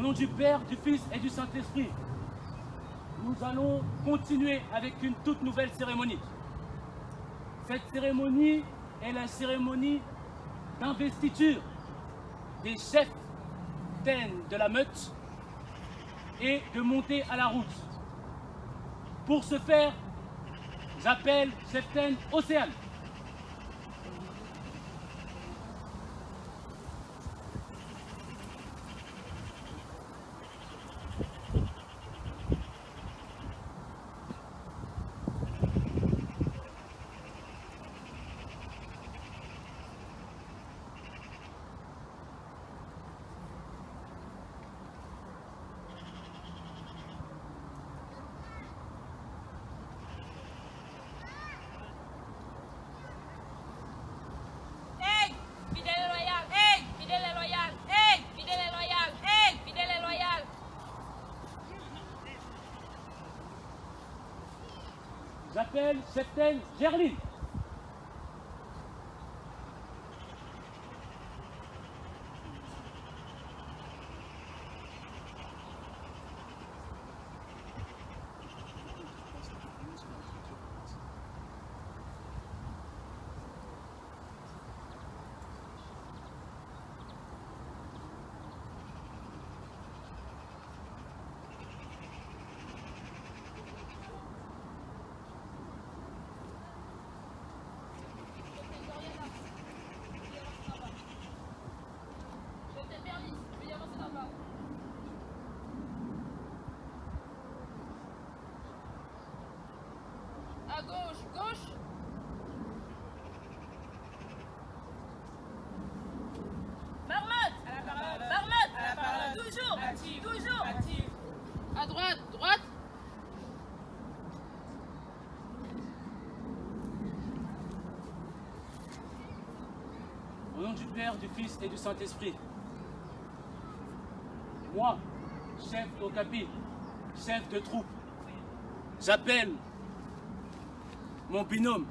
Au nom du Père, du Fils et du Saint-Esprit, nous allons continuer avec une toute nouvelle cérémonie. Cette cérémonie est la cérémonie d'investiture des chefs de la meute et de monter à la route. Pour ce faire, j'appelle Cheftain Océane. J'appelle Cheftain Gerline. À gauche, gauche. Marmotte. À la parole. Marmotte. À la parole. Toujours. Active. Toujours. Active. À droite, droite. Au nom du Père, du Fils et du Saint-Esprit, moi, chef Okapi, chef de troupe, j'appelle mon binôme,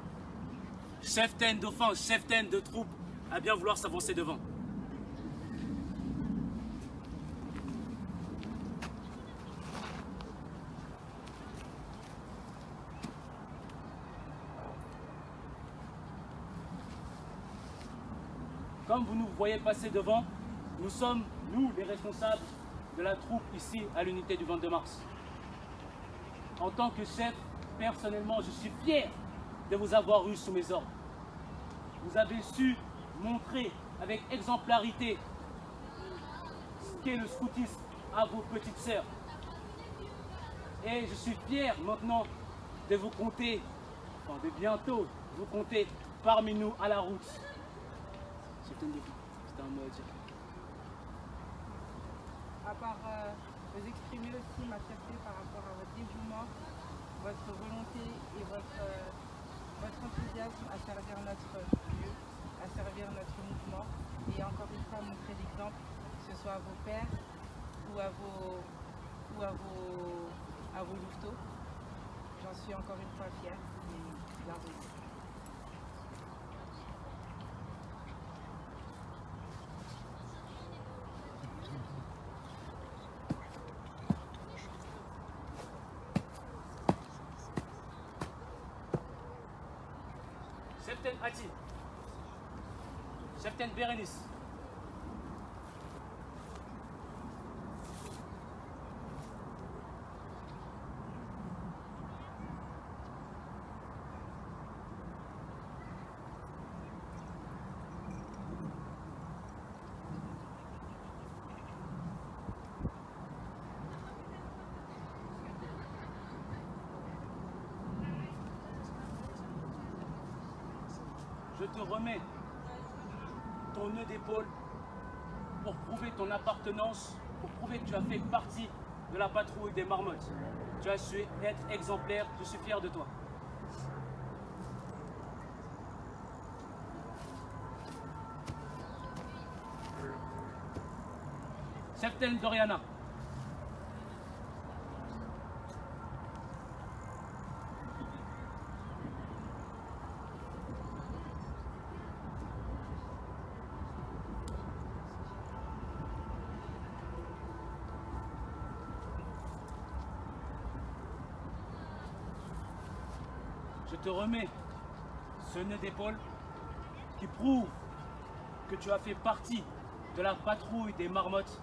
Cheftain d'offense, Cheftain de troupe, à bien vouloir s'avancer devant. Comme vous nous voyez passer devant, nous sommes, nous, les responsables de la troupe ici à l'unité du 22 mars. En tant que chef, personnellement, je suis fier de vous avoir eu sous mes ordres. Vous avez su montrer avec exemplarité ce qu'est le scoutisme à vos petites sœurs. Et je suis fier maintenant de vous compter, enfin de bientôt vous compter parmi nous à la route. C'est un mot à dire. À part vous exprimer aussi ma fierté par rapport à votre dévouement, votre volonté et votre enthousiasme à servir notre lieu, à servir notre mouvement et encore une fois montrer l'exemple, que ce soit à vos pères ou à vos louveteaux. J'en suis encore une fois fière et bienvenue. Cheftain Ati, Cheftain Bérénice. Je te remets ton nœud d'épaule pour prouver ton appartenance, pour prouver que tu as fait partie de la patrouille des marmottes. Tu as su être exemplaire, je suis fier de toi. Cheftain Doriana. Je te remets ce nœud d'épaule qui prouve que tu as fait partie de la patrouille des marmottes.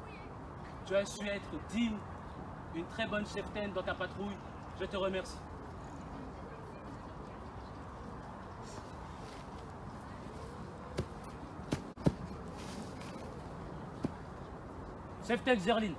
Tu as su être digne, une très bonne cheftaine dans ta patrouille. Je te remercie. Cheftaine Zerline.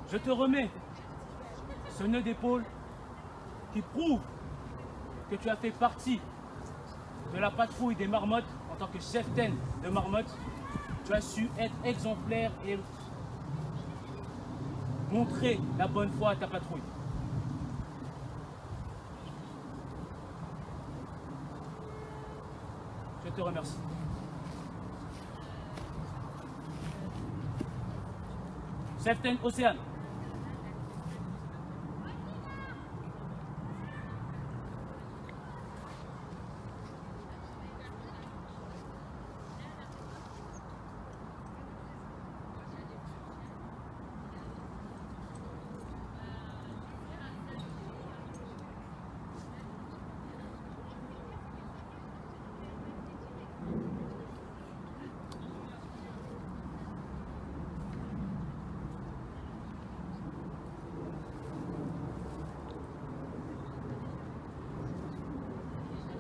Je te remets ce nœud d'épaule qui prouve que tu as fait partie de la patrouille des marmottes en tant que cheftaine de marmotte. Tu as su être exemplaire et montrer la bonne foi à ta patrouille. Je te remercie. Cheftaine Océane.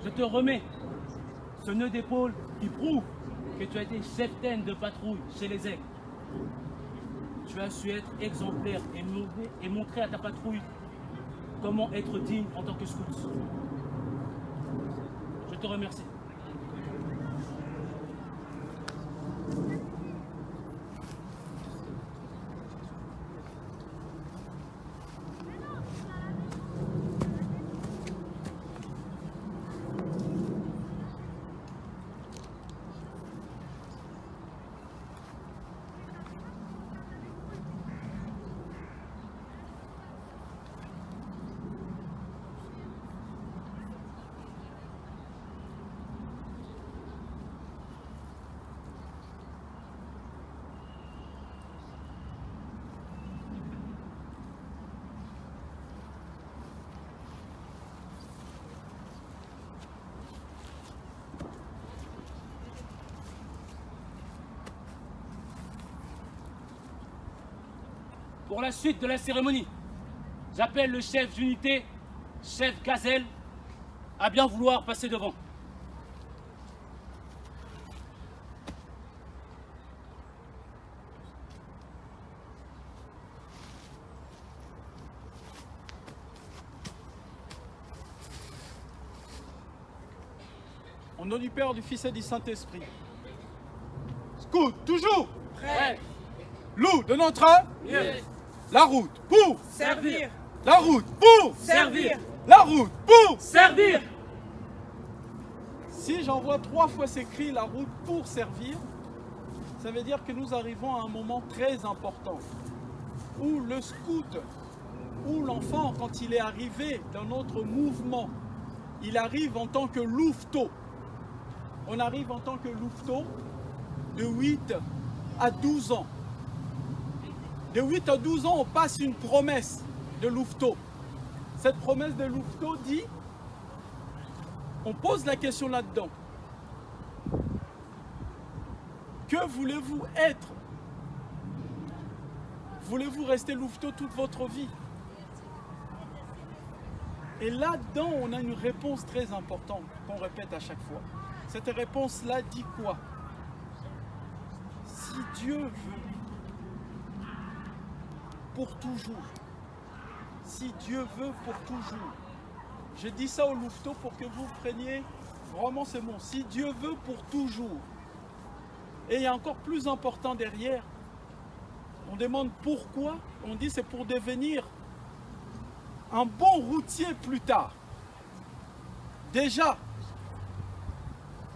Je te remets ce nœud d'épaule qui prouve que tu as été cheftaine de patrouille chez les aigles. Tu as su être exemplaire et montrer à ta patrouille comment être digne en tant que scout. Je te remercie. Pour la suite de la cérémonie, j'appelle le chef d'unité, chef Gazelle, à bien vouloir passer devant. Au nom du Père, du Fils et du Saint-Esprit. Scout, toujours Prêt. Loup de notre âme. Yes. La route pour Servir. La route pour Servir. La route pour Servir. Si j'envoie 3 fois ces cris, la route pour servir, ça veut dire que nous arrivons à un moment très important où le scout, où l'enfant, quand il est arrivé dans notre mouvement, il arrive en tant que louveteau. On arrive en tant que louveteau de 8 à 12 ans. De 8 à 12 ans, on passe une promesse de louveteau. Cette promesse de louveteau dit, on pose la question là-dedans. Que voulez-vous être? Voulez-vous rester louveteau toute votre vie? Et là-dedans, on a une réponse très importante qu'on répète à chaque fois. Cette réponse-là dit quoi? Si Dieu veut, pour toujours. Si Dieu veut, pour toujours. Je dis ça aux louveteaux pour que vous preniez vraiment ces mots. Si Dieu veut, pour toujours. Et il y a encore plus important derrière. On demande pourquoi. On dit c'est pour devenir un bon routier plus tard. Déjà,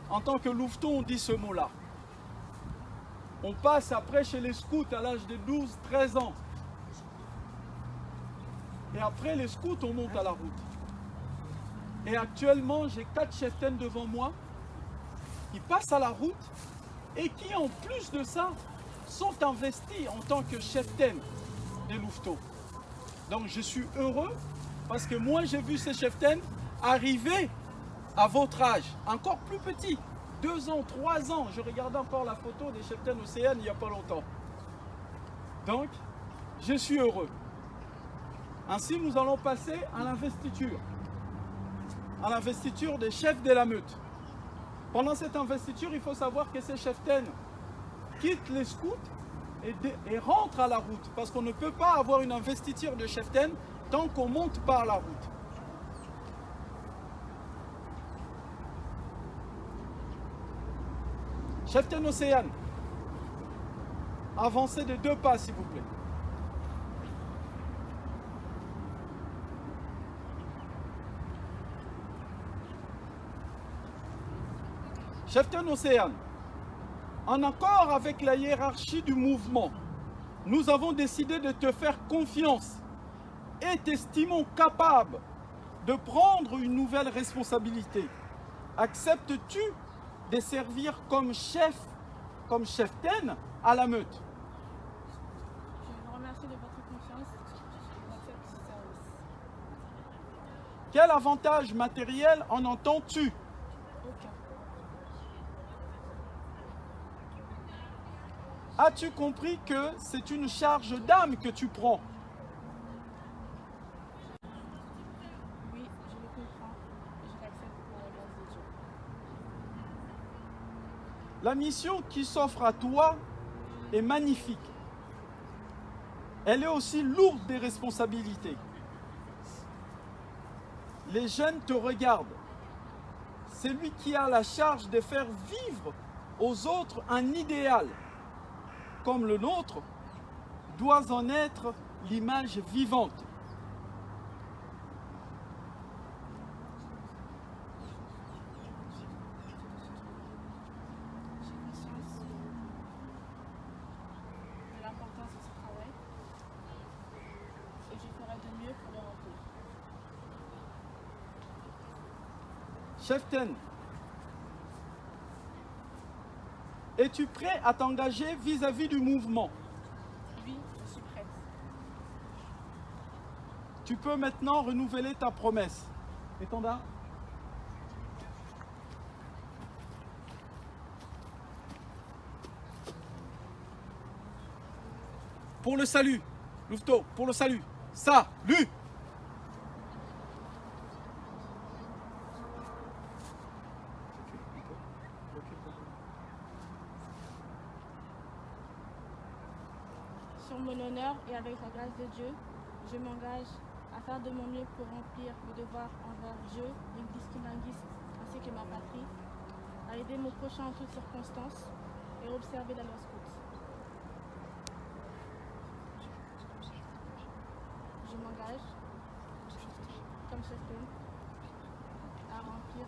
en tant que louveteau, on dit ce mot-là. On passe après chez les scouts à l'âge de 12-13 ans. Et après les scouts, on monte à la route. Et actuellement, j'ai 4 cheftaines devant moi qui passent à la route et qui, en plus de ça, sont investis en tant que cheftaines des louveteaux. Donc je suis heureux parce que moi, j'ai vu ces cheftaines arriver à votre âge, encore plus petits, 2 ans, 3 ans. Je regardais encore la photo des cheftaines Océane il n'y a pas longtemps. Donc, je suis heureux. Ainsi, nous allons passer à l'investiture des chefs de la meute. Pendant cette investiture, il faut savoir que ces cheftaines quittent les scouts et rentrent à la route, parce qu'on ne peut pas avoir une investiture de cheftaine tant qu'on monte par la route. Cheftaine Océane, avancez de 2 pas s'il vous plaît. Cheftaine Océane, en accord avec la hiérarchie du mouvement, nous avons décidé de te faire confiance et t'estimons capable de prendre une nouvelle responsabilité. Acceptes-tu de servir comme chef, comme cheftaine à la meute? Je vous remercie de votre confiance et j'accepte ce service. Quel avantage matériel en entends-tu? Aucun. As-tu compris que c'est une charge d'âme que tu prends? Oui, je le comprends et je l'accepte pour la grâce de Dieu. La mission qui s'offre à toi est magnifique. Elle est aussi lourde des responsabilités. Les jeunes te regardent. Celui qui a la charge de faire vivre aux autres un idéal comme le nôtre doit en être l'image vivante. J'ai conscience de l'importance de ce travail et je ferai de mieux pour le remplir. Cheftaine, es-tu prêt à t'engager vis-à-vis du mouvement? Oui, je suis prête. Tu peux maintenant renouveler ta promesse. Étendard. Pour le salut, Louveteau, pour le salut. Salut! Sur mon honneur et avec la grâce de Dieu, je m'engage à faire de mon mieux pour remplir le devoir envers Dieu, l'église kinangiste ainsi que ma patrie, à aider mon prochain en toutes circonstances et observer la loi scout. Je m'engage, comme cheftaine, à remplir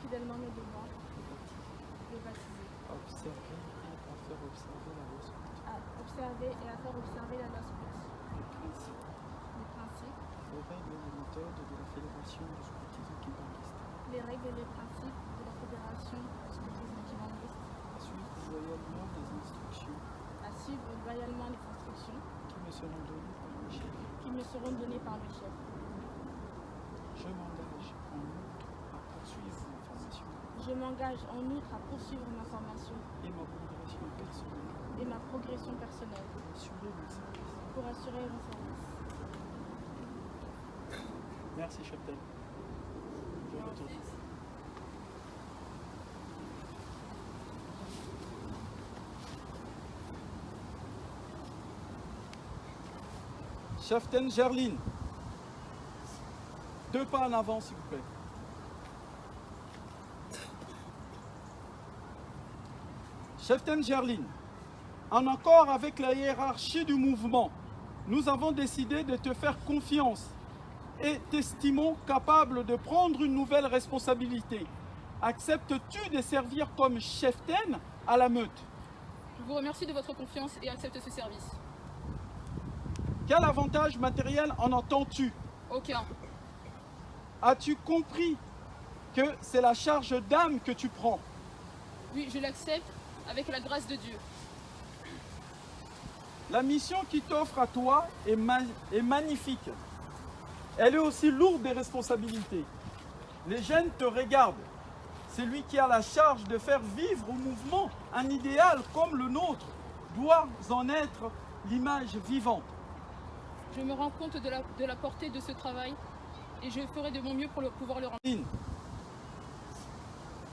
fidèlement mes devoirs, de baptiser. Observer et à faire observer la loi scout. À observer et à faire observer la loi scout. Les principes, Les principes, les règles et les méthodes de la Fédération du scoutisme kinangiste. les règles et les principes de la Fédération scoutisme kinangiste. À suivre loyalement les instructions À suivre loyalement les instructions qui me seront données par le chef. qui me seront données par le chef. Je m'engage en outre à poursuivre ma formation Je m'engage en outre à poursuivre ma formation et ma progression personnelle et ma progression personnelle pour assurer mon service. pour assurer mon service. Merci, cheftaine. Je retourne. Cheftaine Gerline, 2 pas en avant, s'il vous plaît. Cheftaine Gerline, en accord avec la hiérarchie du mouvement, nous avons décidé de te faire confiance et t'estimons capable de prendre une nouvelle responsabilité. Acceptes-tu de servir comme cheftaine à la meute? Je vous remercie de votre confiance et accepte ce service. Quel avantage matériel en entends-tu? Aucun. As-tu compris que c'est la charge d'âme que tu prends? Oui, je l'accepte avec la grâce de Dieu. La mission qui t'offre à toi est magnifique. Elle est aussi lourde des responsabilités. Les jeunes te regardent. C'est lui qui a la charge de faire vivre au mouvement un idéal comme le nôtre doit en être l'image vivante. Je me rends compte de la portée de ce travail et je ferai de mon mieux pour pouvoir le remplir.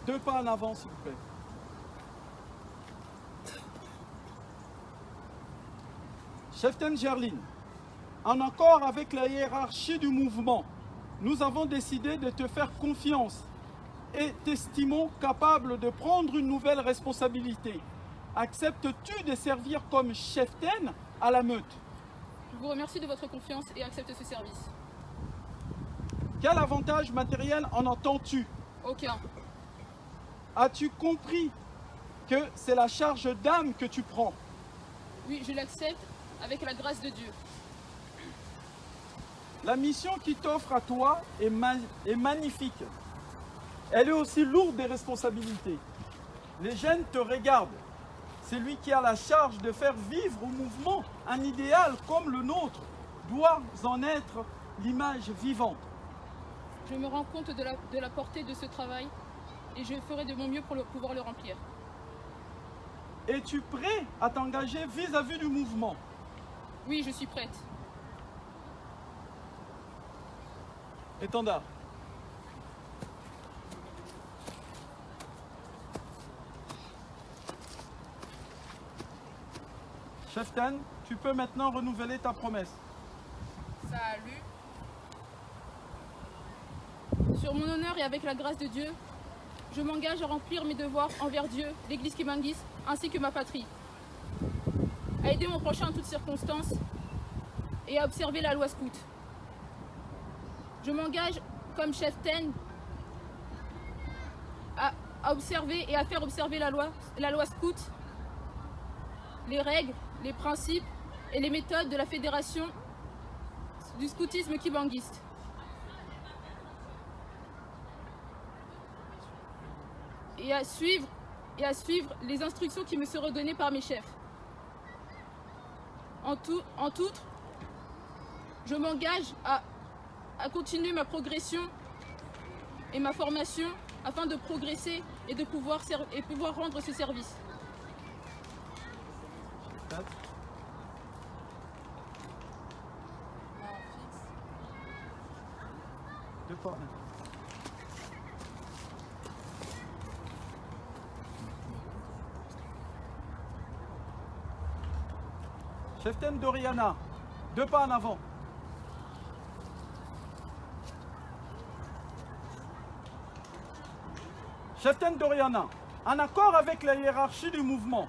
2 pas en avant, s'il vous plaît. Cheftaine Gerline, en accord avec la hiérarchie du mouvement, nous avons décidé de te faire confiance et t'estimons capable de prendre une nouvelle responsabilité. Acceptes-tu de servir comme cheftaine à la meute? Je vous remercie de votre confiance et accepte ce service. Quel avantage matériel en entends-tu? Aucun. As-tu compris que c'est la charge d'âme que tu prends? Oui, je l'accepte avec la grâce de Dieu. La mission qui t'offre à toi est magnifique. Elle est aussi lourde des responsabilités. Les jeunes te regardent. C'est lui qui a la charge de faire vivre au mouvement un idéal comme le nôtre doit en être l'image vivante. Je me rends compte de la portée de ce travail et je ferai de mon mieux pour pouvoir le remplir. Es-tu prêt à t'engager vis-à-vis du mouvement? Oui, je suis prête. Étendard. Cheftaine, tu peux maintenant renouveler ta promesse. Salut. Sur mon honneur et avec la grâce de Dieu, je m'engage à remplir mes devoirs envers Dieu, l'Église Kimangis, ainsi que ma patrie. À aider mon prochain en toutes circonstances et à observer la loi scout. Je m'engage comme cheftaine à observer et à faire observer la loi scout, les règles, les principes et les méthodes de la fédération du scoutisme kibanguiste. Et à suivre les instructions qui me seront données par mes chefs. En tout, je m'engage à continuer ma progression et ma formation afin de progresser et de pouvoir rendre ce service. Deux pas. Cheftaine Doriana, 2 pas en avant. Cheftaine Doriana, en accord avec la hiérarchie du mouvement,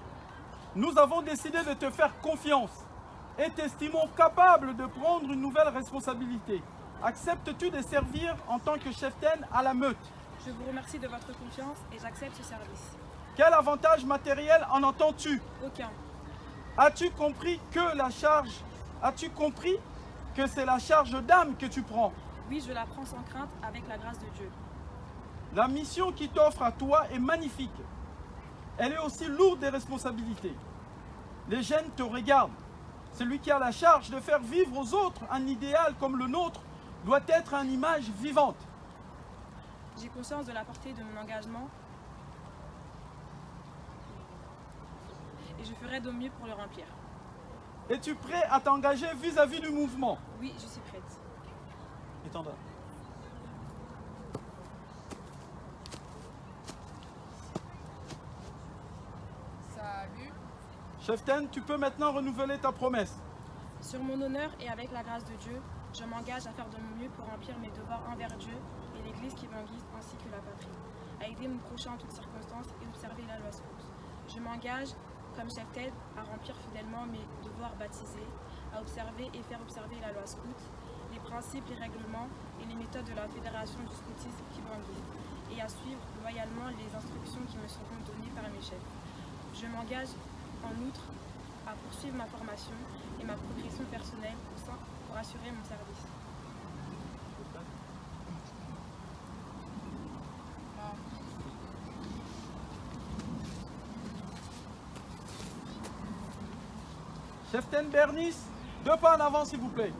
nous avons décidé de te faire confiance et t'estimons capable de prendre une nouvelle responsabilité. Acceptes-tu de servir en tant que cheftaine à la meute? Je vous remercie de votre confiance et j'accepte ce service. Quel avantage matériel en entends-tu? Aucun. As-tu compris que c'est la charge d'âme que tu prends? Oui, je la prends sans crainte avec la grâce de Dieu. La mission qui t'offre à toi est magnifique. Elle est aussi lourde des responsabilités. Les jeunes te regardent. Celui qui a la charge de faire vivre aux autres un idéal comme le nôtre doit être une image vivante. J'ai conscience de la portée de mon engagement et je ferai de mieux pour le remplir. Es-tu prêt à t'engager vis-à-vis du mouvement? Oui, je suis prête. Étendard. Salut. Cheftaine, tu peux maintenant renouveler ta promesse. Sur mon honneur et avec la grâce de Dieu, je m'engage à faire de mon mieux pour remplir mes devoirs envers Dieu et l'Église kibanguiste ainsi que la patrie, à aider mon prochain en toutes circonstances et observer la loi scout. Je m'engage comme cheftaine à remplir fidèlement mes devoirs baptisés, à observer et faire observer la loi scout, les principes, les règlements et les méthodes de la fédération du scoutisme kibanguiste et à suivre loyalement les instructions qui me seront données par mes chefs. Je m'engage en outre à poursuivre ma formation et ma progression personnelle pour assurer mon service. Cheftaine Bernice, 2 pas en avant s'il vous plaît.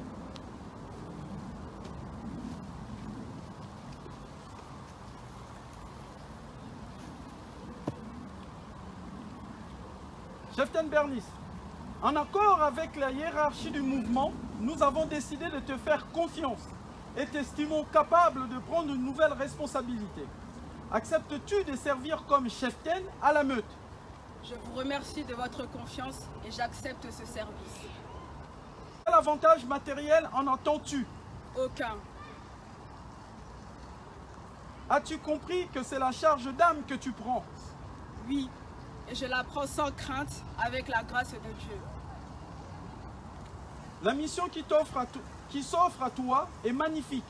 Cheftaine Bernice, en accord avec la hiérarchie du mouvement, nous avons décidé de te faire confiance et t'estimons capable de prendre une nouvelle responsabilité. Acceptes-tu de servir comme cheftaine à la meute? Je vous remercie de votre confiance et j'accepte ce service. Quel avantage matériel en entends-tu? Aucun. As-tu compris que c'est la charge d'âme que tu prends? Oui, et je la prends sans crainte avec la grâce de Dieu. La mission qui s'offre à toi est magnifique.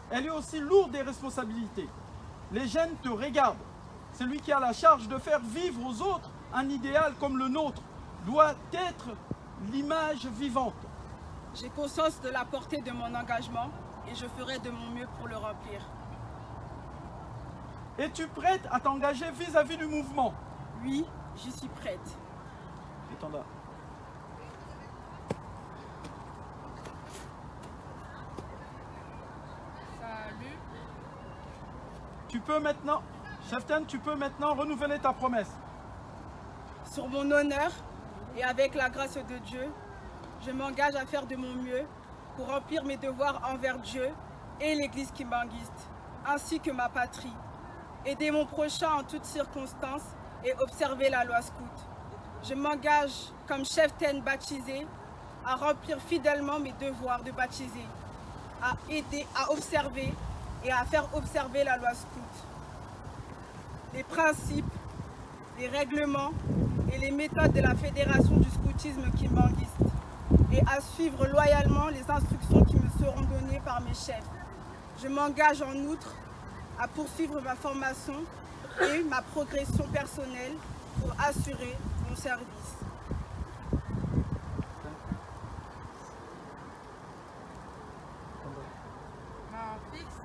Elle est aussi lourde des responsabilités. Les jeunes te regardent. Celui qui a la charge de faire vivre aux autres un idéal comme le nôtre doit être l'image vivante. J'ai conscience de la portée de mon engagement et je ferai de mon mieux pour le remplir. Es-tu prête à t'engager vis-à-vis du mouvement? Oui, j'y suis prête. Étendard. Salut. Cheftaine, tu peux maintenant renouveler ta promesse. Sur mon honneur et avec la grâce de Dieu, je m'engage à faire de mon mieux pour remplir mes devoirs envers Dieu et l'Église kimbanguiste, ainsi que ma patrie, aider mon prochain en toutes circonstances et observer la loi scout. Je m'engage comme cheftaine baptisée à remplir fidèlement mes devoirs de baptisé, à aider, à observer et à faire observer la loi scout. Les principes, les règlements et les méthodes de la Fédération du scoutisme kimbanguiste et à suivre loyalement les instructions qui me seront données par mes chefs. Je m'engage en outre à poursuivre ma formation et ma progression personnelle pour assurer mon service. Main fixe.